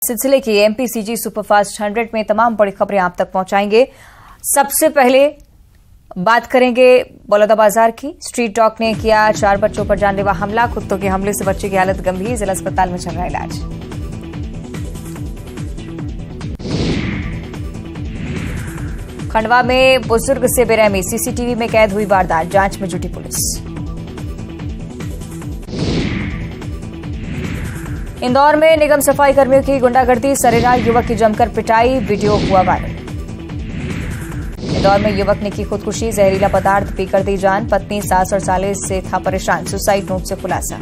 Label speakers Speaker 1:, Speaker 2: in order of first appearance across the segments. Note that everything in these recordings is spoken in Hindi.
Speaker 1: सिलसिले की एमपीसीजी सुपरफास्ट 100 में तमाम बड़ी खबरें आप तक पहुंचाएंगे। सबसे पहले बात करेंगे बलौदाबाजार की। स्ट्रीट डॉग ने किया 4 बच्चों पर जानलेवा हमला। कुत्तों के हमले से बच्चे की हालत गंभीर, जिला अस्पताल में चल रहा इलाज। खंडवा में बुजुर्ग से बेरहमी, सीसीटीवी में कैद हुई वारदात, जांच में जुटी पुलिस। इंदौर में निगम सफाई कर्मियों की गुंडागर्दी, सरेराह युवक की जमकर पिटाई, वीडियो हुआ वायरल। इंदौर में युवक ने की खुदकुशी, जहरीला पदार्थ पीकर दी जान, पत्नी, सास और साले से था परेशान, सुसाइड नोट से खुलासा।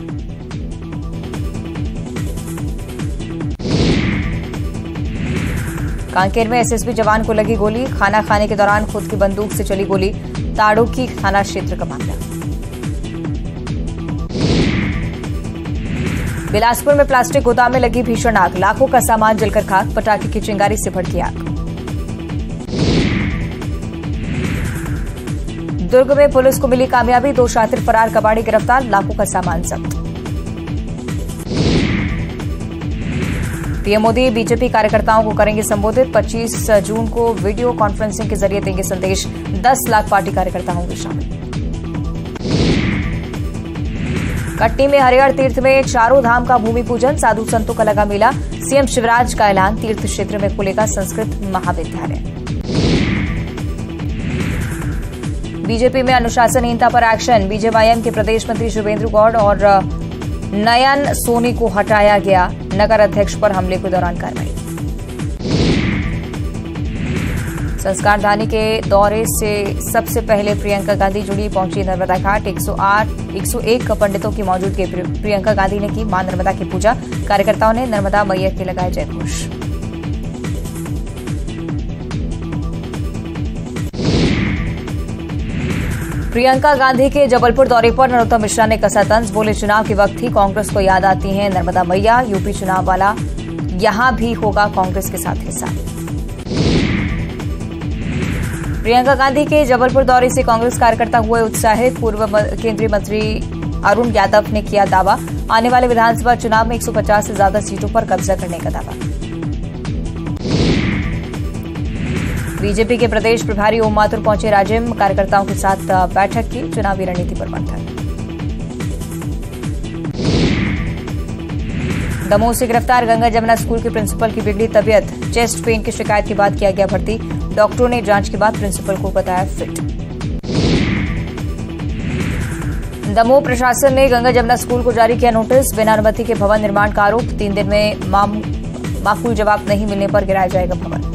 Speaker 1: कांकेर में एसएसबी जवान को लगी गोली, खाना खाने के दौरान खुद की बंदूक से चली गोली, ताड़ोकी थाना क्षेत्र का मामला। बिलासपुर में प्लास्टिक गोदाम में लगी भीषण आग, लाखों का सामान जलकर खाक, पटाखे की चिंगारी से भड़की आग। दुर्ग में पुलिस को मिली कामयाबी, 2 शातिर फरार कबाड़ी गिरफ्तार, लाखों का सामान जब्त। पीएम मोदी बीजेपी कार्यकर्ताओं को करेंगे संबोधित, 25 जून को वीडियो कॉन्फ्रेंसिंग के जरिए देंगे संदेश, 10 लाख पार्टी कार्यकर्ता होंगे शामिल। कटनी में हरिहर तीर्थ में चारों धाम का भूमि पूजन, साधु संतों का लगा मेला, सीएम शिवराज का ऐलान, तीर्थ क्षेत्र में खुलेगा संस्कृत महाविद्यालय। बीजेपी में अनुशासनहीनता पर एक्शन, बीजेवाईएम के प्रदेश मंत्री शुभेंदु गौड़ और नयन सोनी को हटाया गया, नगर अध्यक्ष पर हमले के दौरान कार्रवाई। संस्कार धानी के दौरे से सबसे पहले प्रियंका गांधी जुड़ी, पहुंची नर्मदा घाट, 101 पंडितों की मौजूदगी प्रियंका गांधी ने की मां नर्मदा की पूजा, कार्यकर्ताओं ने नर्मदा मैया के लगाए जयघोष। प्रियंका गांधी के जबलपुर दौरे पर नरोत्तम मिश्रा ने कसा तंज, बोले चुनाव के वक्त ही कांग्रेस को याद आती हैं नर्मदा मैया, यूपी चुनाव वाला यहां भी होगा कांग्रेस के साथ हिस्सा। प्रियंका गांधी के जबलपुर दौरे से कांग्रेस कार्यकर्ता हुए उत्साहित, पूर्व केंद्रीय मंत्री अरुण यादव ने किया दावा, आने वाले विधानसभा चुनाव में 150 से ज्यादा सीटों पर कब्जा करने का दावा। बीजेपी के प्रदेश प्रभारी ओम माथुर पहुंचे राजिम, कार्यकर्ताओं के साथ बैठक की, चुनावी रणनीति पर मंथन। दमोह से गिरफ्तार गंगा जमुना स्कूल के प्रिंसिपल की बिगड़ी तबीयत, चेस्ट पेन की शिकायत के बाद किया गया भर्ती, डॉक्टरों ने जांच के बाद प्रिंसिपल को बताया फिट। दमोह प्रशासन ने गंगा जमुना स्कूल को जारी किया नोटिस, बिना अनुमति के भवन निर्माण का आरोप, 3 दिन में माकूल जवाब नहीं मिलने पर गिराया जाएगा भवन।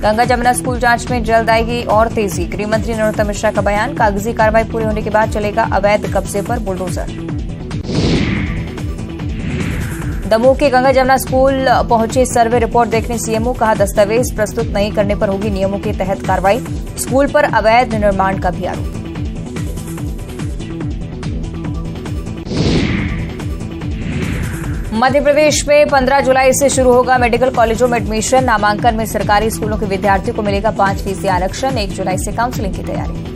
Speaker 1: गंगा जमुना स्कूल जांच में जल्द आएगी और तेजी, गृह मंत्री नरोत्तम मिश्रा का बयान, कागजी कार्रवाई पूरी होने के बाद चलेगा अवैध कब्जे पर बुलडोजर। दमोह के गंगा जमुना स्कूल पहुंचे सर्वे रिपोर्ट देखने सीएमओ, कहा दस्तावेज प्रस्तुत नहीं करने पर होगी नियमों के तहत कार्रवाई, स्कूल पर अवैध निर्माण का भी आरोप। मध्य प्रदेश में 15 जुलाई से शुरू होगा मेडिकल कॉलेजों में एडमिशन, नामांकन में सरकारी स्कूलों के विद्यार्थियों को मिलेगा 5% आरक्षण, 1 जुलाई से काउंसलिंग की तैयारी।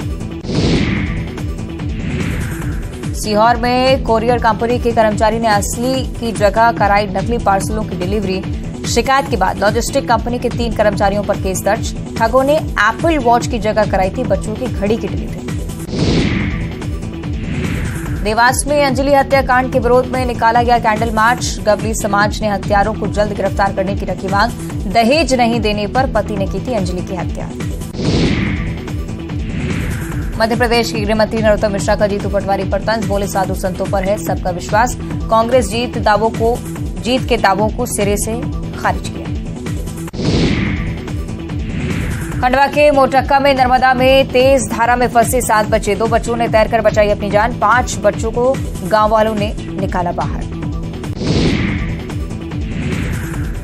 Speaker 1: सीहोर में कोरियर कंपनी के कर्मचारी ने असली की जगह कराई नकली पार्सलों की डिलीवरी, शिकायत के बाद लॉजिस्टिक कंपनी के 3 कर्मचारियों पर केस दर्ज, ठगों ने एप्पल वॉच की जगह कराई थी बच्चों की घड़ी की डिलीवरी। देवास में अंजलि हत्याकांड के विरोध में निकाला गया कैंडल मार्च, गवली समाज ने हत्यारों को जल्द गिरफ्तार करने की रखी मांग, दहेज नहीं देने पर पति ने की थी अंजलि की हत्या। मध्य प्रदेश के गृह मंत्री नरोत्तम मिश्रा का जीतू पटवारी पर तंज, बोले साधु संतों पर है सबका विश्वास, कांग्रेस जीत के दावों को सिरे से खारिज किया। खंडवा के मोटक्का में नर्मदा में तेज धारा में फंसे 7 बच्चे, 2 बच्चों ने तैरकर बचाई अपनी जान, 5 बच्चों को गांव वालों ने निकाला बाहर।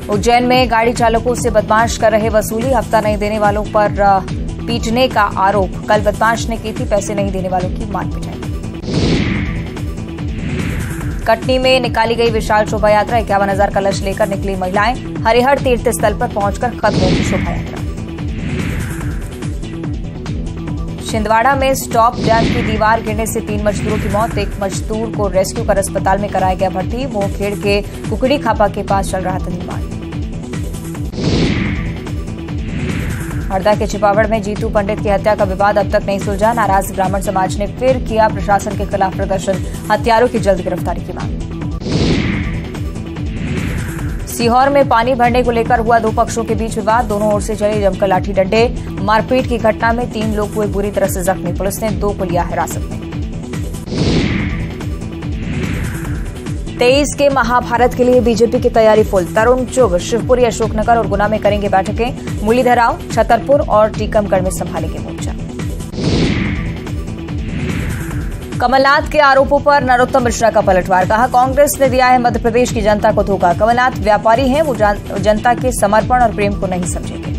Speaker 1: उज्जैन में गाड़ी चालकों से बदमाश कर रहे वसूली, हफ्ता नहीं देने वालों पर पीटने का आरोप, कल बदमाश ने की थी पैसे नहीं देने वालों की मार पिटाई। कटनी में निकाली गई विशाल शोभा यात्रा, 51,000 कलश लेकर निकली महिलाएं, हरिहर तीर्थ स्थल पर पहुंचकर खत्म होगी शोभा यात्रा। छिंदवाड़ा में स्टॉप डैम की दीवार गिरने से 3 मजदूरों की मौत। एक मजदूर को रेस्क्यू कर अस्पताल में कराया गया भर्ती। मोहखेड़ के कुकड़ी खापा के पास चल रहा था निर्माण। हरदा के छिपावड़ में जीतू पंडित की हत्या का विवाद अब तक नहीं सुलझा। नाराज ब्राह्मण समाज ने फिर किया प्रशासन के खिलाफ प्रदर्शन। हत्यारों की जल्द गिरफ्तारी की मांग। सीहोर में पानी भरने को लेकर हुआ 2 पक्षों के बीच विवाद। दोनों ओर से चले जमकर लाठी डंडे। मारपीट की घटना में 3 लोग हुए बुरी तरह से जख्मी। पुलिस ने 2 को लिया हिरासत में। 23 के महाभारत के लिए बीजेपी की तैयारी फुल। तरुण चुग शिवपुरी, अशोकनगर और गुना में करेंगे बैठकें। मुरलीधराव, छतरपुर और टीकमगढ़ में संभालेंगे मोर्चा। कमलनाथ के आरोपों पर नरोत्तम मिश्रा का पलटवार। कहा, कांग्रेस ने दिया है मध्य प्रदेश की जनता को धोखा। कमलनाथ व्यापारी हैं, वो जनता के समर्पण और प्रेम को नहीं समझेंगे।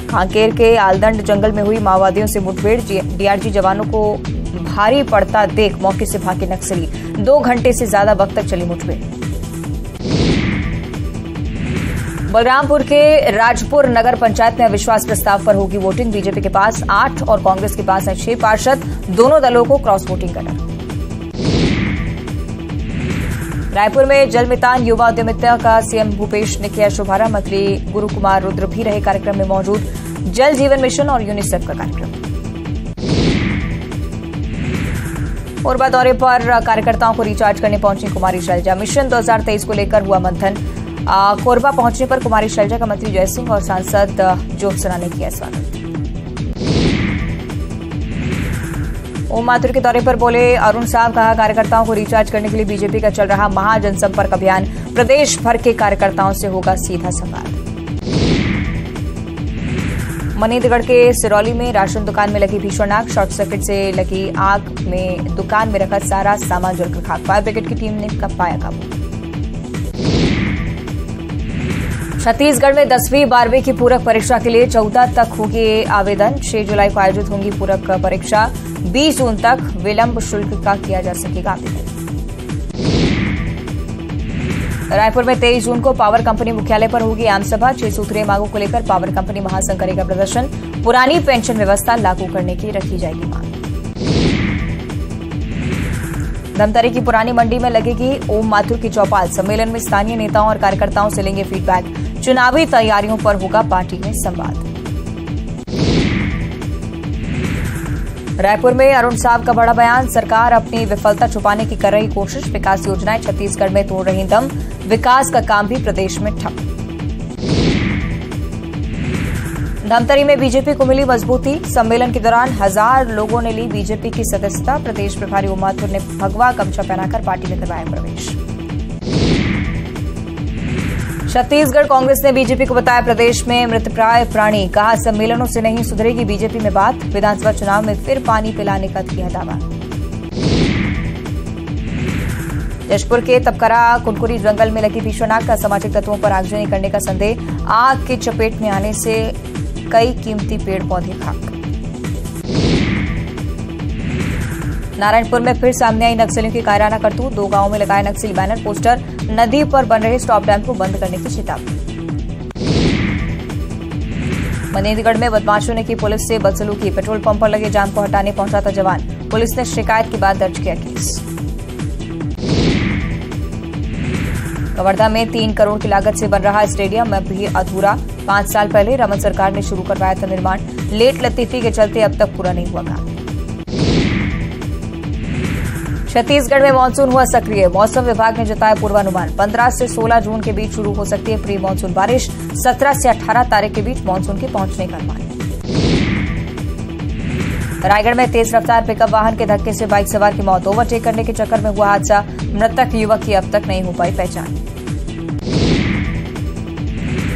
Speaker 1: कांकेर के आलदंड जंगल में हुई माओवादियों से मुठभेड़। डीआरजी जवानों को भारी पड़ता देख मौके से भागे नक्सली। 2 घंटे से ज्यादा वक्त तक चली मुठभेड़। बलरामपुर के राजपुर नगर पंचायत में अविश्वास प्रस्ताव पर होगी वोटिंग। बीजेपी के पास 8 और कांग्रेस के पास है 6 पार्षद। दोनों दलों को क्रॉस वोटिंग का डर। रायपुर में जलमितान युवा उद्यमिता का सीएम भूपेश ने किया शुभारंभ। मंत्री गुरु कुमार रुद्र भी रहे कार्यक्रम में मौजूद। जल जीवन मिशन और यूनिसेफ का कार्यक्रम। कोरबा दौरे पर कार्यकर्ताओं को रिचार्ज करने पहुंची कुमारी शैलजा। मिशन 2023 को लेकर हुआ मंथन। कोरबा पहुंचने पर कुमारी शैलजा का मंत्री जयसिंह और सांसद ज्योत्सना ने किया स्वागत। ओम माथुर के दौरे पर बोले अरुण साहब। कहा, कार्यकर्ताओं को रिचार्ज करने के लिए बीजेपी का चल रहा महाजनसंपर्क अभियान। प्रदेश भर के कार्यकर्ताओं से होगा सीधा संवाद। मनेंद्रगढ़ के सिरौली में राशन दुकान में लगी भीषण आग। शॉर्ट सर्किट से लगी आग में दुकान में रखा सारा सामान जलकर खाक। फायर ब्रिगेड की टीम ने पाया काबू। छत्तीसगढ़ में 10वीं 12वीं की पूरक परीक्षा के लिए 14 तक होगी आवेदन। 6 जुलाई को आयोजित होंगी पूरक परीक्षा। 20 जून तक विलंब शुल्क का किया जा सकेगा आवेदन। रायपुर में 23 जून को पावर कंपनी मुख्यालय पर होगी आम सभा। 6 सूत्रीय मांगों को लेकर पावर कंपनी महासंघ करेगा प्रदर्शन। पुरानी पेंशन व्यवस्था लागू करने की रखी जाएगी मांग। धमतरी की पुरानी मंडी में लगेगी ओम माथुर की चौपाल। सम्मेलन में स्थानीय नेताओं और कार्यकर्ताओं से लेंगे फीडबैक। चुनावी तैयारियों पर होगा पार्टी में संवाद। रायपुर में अरुण साहब का बड़ा बयान। सरकार अपनी विफलता छुपाने की कर रही कोशिश। विकास योजनाएं छत्तीसगढ़ में तोड़ रही दम। विकास का काम भी प्रदेश में ठप। धमतरी में बीजेपी को मिली मजबूती। सम्मेलन के दौरान 1000 लोगों ने ली बीजेपी की सदस्यता। प्रदेश प्रभारी ओम माथुर ने भगवा गमछा पहनाकर पार्टी में करवाया प्रवेश। छत्तीसगढ़ कांग्रेस ने बीजेपी को बताया प्रदेश में मृतप्राय प्राणी। कहा, सम्मेलनों से नहीं सुधरेगी बीजेपी में बात। विधानसभा चुनाव में फिर पानी पिलाने का किया दावा। जशपुर के तपकरा कुनकुरी जंगल में लगी भीषण आग। असामाजिक तत्वों पर आगजनी करने का संदेह। आग की चपेट में आने से कई कीमती पेड़ पौधे खाक। नारायणपुर में फिर सामने आई नक्सलियों की कायराना करतूत। 2 गांवों में लगाए नक्सली बैनर पोस्टर। नदी पर बन रहे स्टॉप डैम को बंद करने की चेतावनी। मनेंद्रगढ़ में बदमाशों ने की पुलिस से बदसलूकी। पेट्रोल पंप पर लगे जाम को हटाने पहुंचा था जवान। पुलिस ने शिकायत के बाद दर्ज किया केस। कवर्धा में 3 करोड़ की लागत से बन रहा स्टेडियम अब भी अधूरा। 5 साल पहले रमन सरकार ने शुरू करवाया था निर्माण। लेट लतीफी के चलते अब तक पूरा नहीं हुआ काम। छत्तीसगढ़ में मानसून हुआ सक्रिय। मौसम विभाग ने जताया पूर्वानुमान। 15 से 16 जून के बीच शुरू हो सकती है प्री मानसून बारिश। 17 से 18 तारीख के बीच मानसून के पहुंचने का अनुमान। रायगढ़ में तेज रफ्तार पिकअप वाहन के धक्के से बाइक सवार की मौत। ओवरटेक करने के चक्कर में हुआ हादसा। मृतक युवक की अब तक नहीं हो पाई पहचान।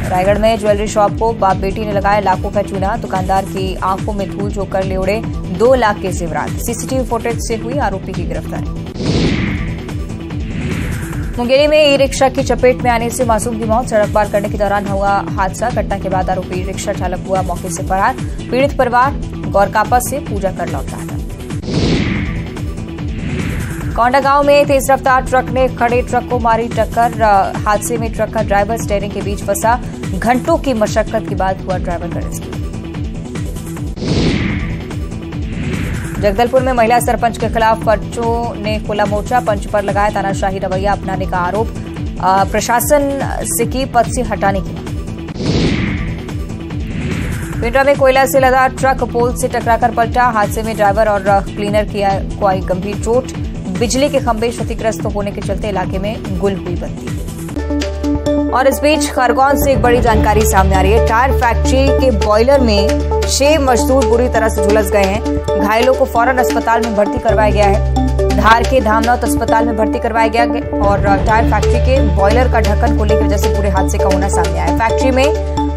Speaker 1: रायगढ़ में ज्वेलरी शॉप को बाप बेटी ने लगाया लाखों का चूना। दुकानदार की आंखों में धूल झोंककर ले उड़े 2 लाख के जेवरात। सीसीटीवी फुटेज से हुई आरोपी की गिरफ्तारी। मुंगेली में ई रिक्शा की चपेट में आने से मासूम की मौत। सड़क पार करने के दौरान हुआ हादसा। घटना के बाद आरोपी रिक्शा चालक हुआ मौके से फरार। पीड़ित परिवार गौरकापा से पूजा कर लौट रहा था। कोंडागांव में तेज रफ्तार ट्रक ने खड़े ट्रक को मारी टक्कर। हादसे में ट्रक का ड्राइवर स्टीयरिंग के बीच फंसा। घंटों की मशक्कत के बाद हुआ ड्राइवर का रेस्क्यू। जगदलपुर में महिला सरपंच के खिलाफ पंचों ने खुला मोर्चा, पंच पर लगाया तानाशाही रवैया अपनाने का आरोप, प्रशासन से की पद से हटाने की मांग। पिंडरा में कोयला से लदा ट्रक पोल से टकराकर पलटा, हादसे में ड्राइवर और क्लीनर को आई गंभीर चोट, बिजली के खंभे क्षतिग्रस्त होने के चलते इलाके में गुल हुई बत्ती। और इस बीच खरगोन से एक बड़ी जानकारी सामने आ रही है। टायर फैक्ट्री के बॉयलर में 6 मजदूर बुरी तरह से झुलस गए हैं। घायलों को फौरन अस्पताल में भर्ती करवाया गया है। धार के धामनौत अस्पताल में भर्ती करवाया गया और टायर फैक्ट्री के बॉयलर का ढक्कन खोलने की वजह से पूरे हादसे का होना सामने आया। फैक्ट्री में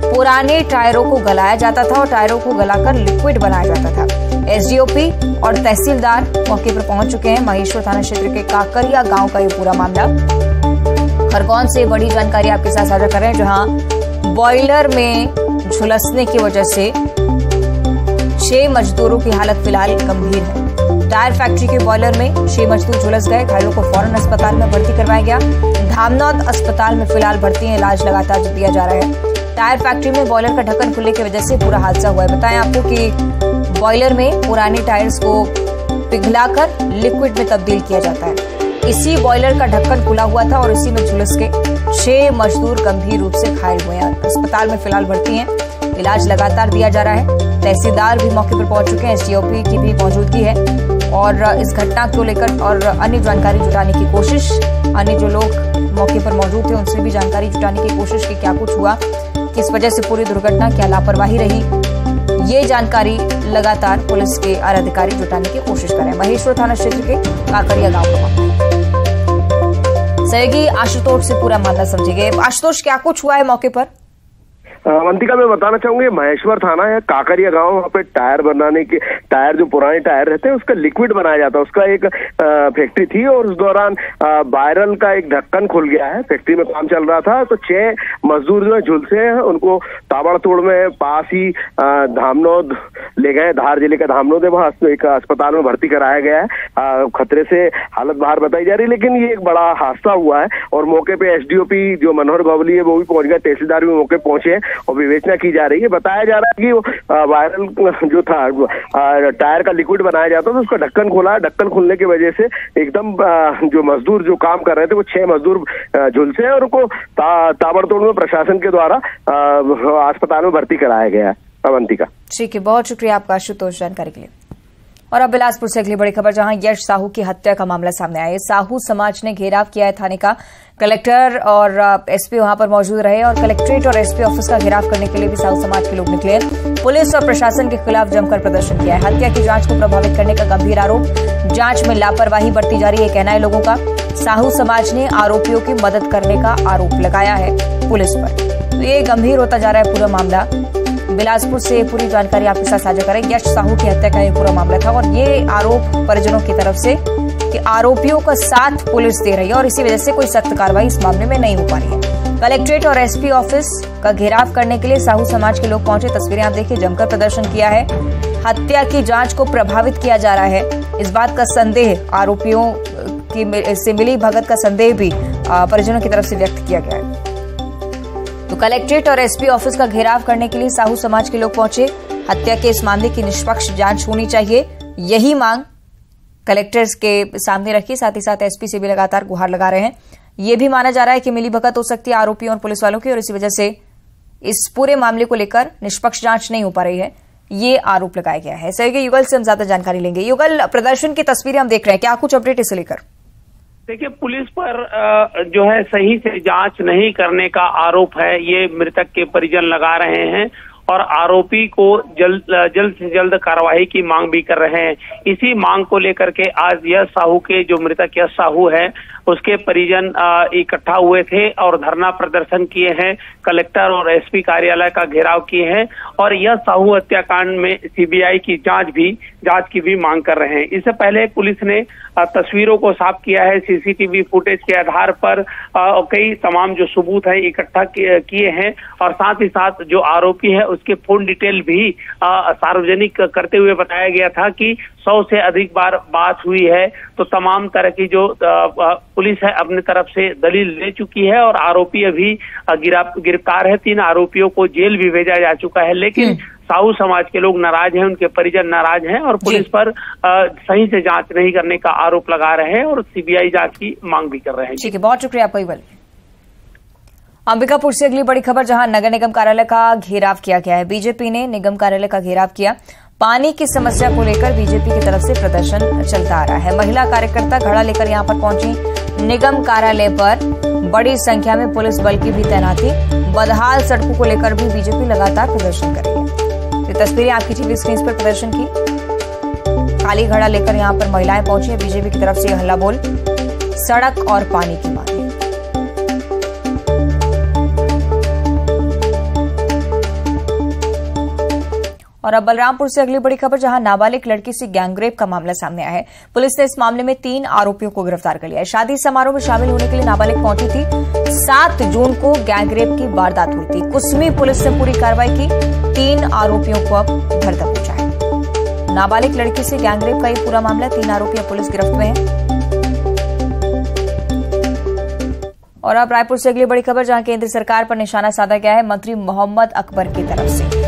Speaker 1: पुराने टायरों को गलाया जाता था और टायरों को गलाकर लिक्विड बनाया जाता था। एसडीओपी और तहसीलदार मौके पर पहुंच चुके हैं। महेश्वर थाना क्षेत्र के काकरिया गांव का ये पूरा मामला। खरगोन से बड़ी जानकारी आपके साथ साझा कर रहे हैं, जहां बॉयलर में झुलसने की वजह से 6 मजदूरों की हालत फिलहाल गंभीर है। टायर फैक्ट्री के बॉयलर में 6 मजदूर झुलस गए। घायलों को फौरन अस्पताल में भर्ती करवाया गया। धामनौत अस्पताल में फिलहाल भर्ती है, इलाज लगातार दिया जा रहा है। टायर फैक्ट्री में बॉयलर का ढक्कन खुलने की वजह से पूरा हादसा हुआ है। बताएं आपको कि बॉयलर में पुराने टायर्स को पिघलाकर लिक्विड में तब्दील किया जाता है। इसी बॉयलर का ढक्कन खुला हुआ था और इसी में झुलस के 6 मजदूर गंभीर रूप से घायल हुए हैं। अस्पताल में फिलहाल भर्ती हैं, इलाज लगातार दिया जा रहा है। तहसीलदार भी मौके पर पहुंच चुके हैं, एसडीओपी की भी मौजूदगी है और इस घटना को लेकर और अन्य जानकारी जुटाने की कोशिश, अन्य जो लोग मौके पर मौजूद थे उनसे भी जानकारी जुटाने की कोशिश की क्या कुछ हुआ, किस वजह से पूरी दुर्घटना, क्या लापरवाही रही, ये जानकारी लगातार पुलिस के आला अधिकारी जुटाने की कोशिश कर रहे हैं। महेश्वर थाना क्षेत्र के काकरिया गांव का मामला। सहयोगी आशुतोष से पूरा मामला समझेंगे। आशुतोष, क्या कुछ हुआ है मौके पर?
Speaker 2: अवंतिका, मैं बताना चाहूंगी महेश्वर थाना है, काकरिया गांव, वहाँ पे टायर बनाने के, टायर जो पुराने टायर रहते हैं उसका लिक्विड बनाया जाता है। उसका एक फैक्ट्री थी और उस दौरान वायरल का एक ढक्कन खुल गया है। फैक्ट्री में काम चल रहा था तो 6 मजदूर जो है झुलसे हैं, उनको ताबड़तोड़ में पास ही धामनौद ले गए। धार जिले का धामनौद है, वहाँ एक अस्पताल में भर्ती कराया गया है। खतरे से हालत बाहर बताई जा रही है, लेकिन ये एक बड़ा हादसा हुआ है और मौके पे एसडीओपी जो मनोहर बबली है वो भी पहुंच गए, तहसीलदार भी मौके पहुंचे और विवेचना की जा रही है। बताया जा रहा है कि वो वायरल जो था टायर का लिक्विड बनाया जाता था, उसका ढक्कन खोला। ढक्कन खुलने की वजह से एकदम जो मजदूर जो काम कर रहे थे वो 6 मजदूर झुलसे हैं और उनको ताबड़तोड़ में प्रशासन के द्वारा अस्पताल में भर्ती कराया गया है। अवंतिका,
Speaker 1: ठीक है, बहुत शुक्रिया आपका आशुतोष जानकारी के लिए। और अब बिलासपुर से अगली बड़ी खबर, जहां यश साहू की हत्या का मामला सामने आया है। साहू समाज ने घेराव किया है थाने का। कलेक्टर और एसपी वहां पर मौजूद रहे और कलेक्ट्रेट और एसपी ऑफिस का घेराव करने के लिए भी साहू समाज के लोग निकले। पुलिस और प्रशासन के खिलाफ जमकर प्रदर्शन किया है। हत्या की जांच को प्रभावित करने का गंभीर आरोप, जांच में लापरवाही बरती जा रही है, कहना है लोगों का। साहू समाज ने आरोपियों की मदद करने का आरोप लगाया है पुलिस पर। तो ये गंभीर होता जा रहा है पूरा मामला। बिलासपुर से पूरी जानकारी आपके साथ साझा करें। यश साहू की हत्या का ये पूरा मामला था और ये आरोप परिजनों की तरफ से कि आरोपियों का साथ पुलिस दे रही है और इसी वजह से कोई सख्त कार्रवाई इस मामले में नहीं हो पा रही है। कलेक्ट्रेट और एसपी ऑफिस का घेराव करने के लिए साहू समाज के लोग पहुंचे। तस्वीरें आप देखिए, जमकर प्रदर्शन किया है। हत्या की जांच को प्रभावित किया जा रहा है, इस बात का संदेह, आरोपियों की से मिली भगत का संदेह भी परिजनों की तरफ से व्यक्त किया गया है। तो कलेक्ट्रेट और एसपी ऑफिस का घेराव करने के लिए साहू समाज के लोग पहुंचे। हत्या के इस मामले की निष्पक्ष जांच होनी चाहिए, यही मांग कलेक्टर्स के सामने रखी। साथ ही साथ एसपी से भी लगातार गुहार लगा रहे हैं। ये भी माना जा रहा है कि मिलीभगत हो सकती है आरोपियों और पुलिस वालों की और इसी वजह से इस पूरे मामले को लेकर निष्पक्ष जांच नहीं हो पा रही है, ये आरोप लगाया गया है। सहयोगी युगल से हम ज्यादा जानकारी लेंगे। युगल, प्रदर्शन की तस्वीरें हम देख रहे हैं, क्या कुछ अपडेट इसे लेकर?
Speaker 3: देखिए, पुलिस पर जो है सही से जांच नहीं करने का आरोप है, ये मृतक के परिजन लगा रहे हैं और आरोपी को जल्द से जल्द कार्रवाई की मांग भी कर रहे हैं। इसी मांग को लेकर के आज यश साहू के, जो मृतक यश साहू है, उसके परिजन इकट्ठा हुए थे और धरना प्रदर्शन किए हैं। कलेक्टर और एसपी कार्यालय का घेराव किए हैं और यश साहू हत्याकांड में सीबीआई की जांच की भी मांग कर रहे हैं। इससे पहले पुलिस ने तस्वीरों को साफ किया है, सीसीटीवी फुटेज के आधार पर कई तमाम जो सबूत है इकट्ठा किए हैं और साथ ही साथ जो आरोपी है उसके फोन डिटेल भी सार्वजनिक करते हुए बताया गया था कि 100 से अधिक बार बात हुई है। तो तमाम तरह की जो पुलिस है अपनी तरफ से दलील ले चुकी है और आरोपी अभी गिरफ्तार है। 3 आरोपियों को जेल भी भेजा जा चुका है, लेकिन साहू समाज के लोग नाराज हैं, उनके परिजन नाराज हैं और पुलिस पर सही से जांच नहीं करने का आरोप लगा रहे हैं और सीबीआई जांच की मांग भी कर रहे हैं।
Speaker 1: ठीक है, बहुत शुक्रिया आपका इकबाल। अंबिकापुर से अगली बड़ी खबर, जहां नगर निगम कार्यालय का घेराव किया गया है। बीजेपी ने निगम कार्यालय का घेराव किया। पानी की समस्या को लेकर बीजेपी की तरफ से प्रदर्शन चलता आ रहा है। महिला कार्यकर्ता घड़ा लेकर यहां पर पहुंची। निगम कार्यालय पर बड़ी संख्या में पुलिस बल की भी तैनाती। बदहाल सड़कों को लेकर भी बीजेपी लगातार प्रदर्शन कर रही है। ये तस्वीरें आपकी टीवी स्क्रीन पर प्रदर्शन की। खाली घड़ा लेकर यहां पर महिलाएं पहुंची है। बीजेपी की तरफ से यह हल्ला बोल सड़क और पानी की मांग। और अब बलरामपुर से अगली बड़ी खबर, जहां नाबालिग लड़की से गैंगरेप का मामला सामने आया है। पुलिस ने इस मामले में 3 आरोपियों को गिरफ्तार कर लिया है। शादी समारोह में शामिल होने के लिए नाबालिग पहुंची थी। 7 जून को गैंगरेप की वारदात हुई थी। कुसमी पुलिस ने पूरी कार्रवाई की। 3 आरोपियों को अब घर तक पहुंचा है। नाबालिग लड़की से गैंगरेप का ये पूरा मामला, 3 आरोपी पुलिस गिरफ्त में है। और अब रायपुर से अगली बड़ी खबर, जहां केंद्र सरकार पर निशाना साधा गया है मंत्री मोहम्मद अकबर की तरफ से।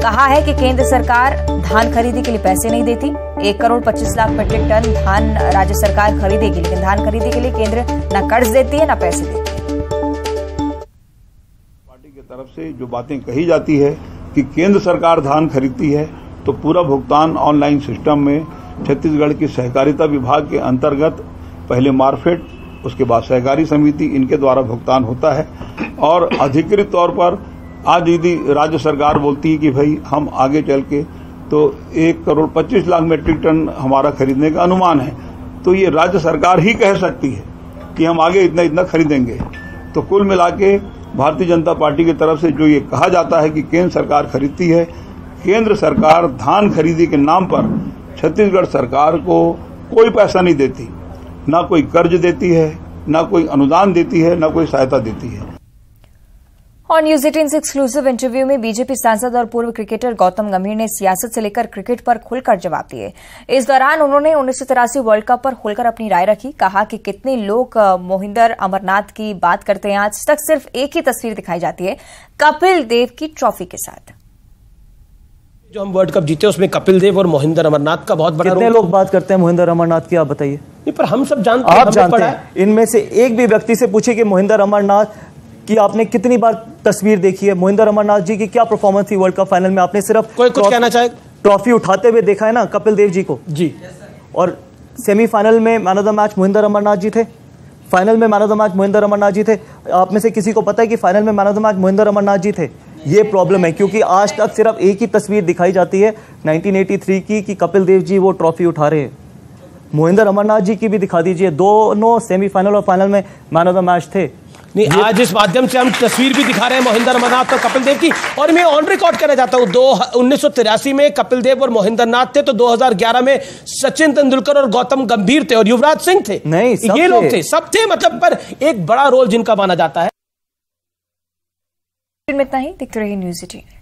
Speaker 1: कहा है कि केंद्र सरकार धान खरीदी के लिए पैसे नहीं देती। 1 करोड़ 25 लाख मीट्रिक टन धान राज्य सरकार खरीदेगी, लेकिन धान खरीदी के लिए केंद्र न कर्ज देती है न पैसे देती है।
Speaker 4: पार्टी की तरफ से जो बातें कही जाती है कि केंद्र सरकार धान खरीदती है, तो पूरा भुगतान ऑनलाइन सिस्टम में छत्तीसगढ़ की सहकारिता विभाग के अंतर्गत पहले मार्केट, उसके बाद सहकारी समिति, इनके द्वारा भुगतान होता है। और अधिकृत तौर पर आज यदि राज्य सरकार बोलती है कि भाई हम आगे चल के तो 1 करोड़ 25 लाख मीट्रिक टन हमारा खरीदने का अनुमान है, तो ये राज्य सरकार ही कह सकती है कि हम आगे इतना इतना खरीदेंगे। तो कुल मिला के भारतीय जनता पार्टी की तरफ से जो ये कहा जाता है कि केंद्र सरकार खरीदती है, केंद्र सरकार धान खरीदी के नाम पर छत्तीसगढ़ सरकार को कोई पैसा नहीं देती, ना कोई कर्ज देती है, ना कोई अनुदान देती है, ना कोई सहायता देती है।
Speaker 1: और न्यूज 18 से एक्सक्लूसिव इंटरव्यू में बीजेपी सांसद और पूर्व क्रिकेटर गौतम गंभीर ने सियासत से लेकर क्रिकेट पर खुलकर जवाब दिए। इस दौरान उन्होंने 1983 वर्ल्ड कप पर खुलकर अपनी राय रखी। कहा कि कितने लोग मोहिंदर अमरनाथ की बात करते हैं, आज तक सिर्फ एक ही तस्वीर दिखाई जाती है, कपिल देव की ट्रॉफी के साथ।
Speaker 5: जो हम वर्ल्ड कप जीते उसमें कपिल देव और मोहिंदर अमरनाथ का बहुत बड़ा
Speaker 6: कितने लोग बात करते हैं मोहिंदर अमरनाथ की, आप बताइए।
Speaker 5: नहीं, पर हम सब जानते हैं,
Speaker 6: आप जानते हैं। इनमें से एक भी व्यक्ति से पूछिए कि मोहिंदर अमरनाथ कि आपने कितनी बार तस्वीर देखी है, मोहिंदर अमरनाथ जी की क्या परफॉर्मेंस थी वर्ल्ड कप फाइनल में, आपने सिर्फ
Speaker 5: कोई कुछ कहना चाहे
Speaker 6: ट्रॉफी उठाते हुए देखा है ना कपिल देव जी को
Speaker 5: जी।
Speaker 6: और सेमीफाइनल में man of the match Mohinder Amarnath ji थे, फाइनल में man of the match Mohinder Amarnath ji थे। आप में से किसी को पता है कि फाइनल में man of the match Mohinder Amarnath ji थे? ये प्रॉब्लम है, क्योंकि आज तक सिर्फ एक ही तस्वीर दिखाई जाती है 1983 की कि कपिल देव जी वो ट्रॉफी उठा रहे हैं। मोहिंदर अमरनाथ जी की भी दिखा दीजिए, दोनों सेमीफाइनल और फाइनल में मैन ऑफ द मैच थे।
Speaker 5: नहीं, आज इस माध्यम से हम तस्वीर भी दिखा रहे हैं मोहिंदर अमरनाथ और कपिल देव की। और मैं ऑन रिकॉर्ड कहना चाहता हूं, 1983 में कपिल देव और मोहिंदर नाथ थे, तो 2011 में सचिन तेंदुलकर और गौतम गंभीर थे और युवराज सिंह थे।
Speaker 6: नहीं,
Speaker 5: ये लोग थे, सब थे, मतलब पर एक बड़ा रोल जिनका माना जाता है।
Speaker 1: इतना ही, देखते रहिए न्यूज़ 18।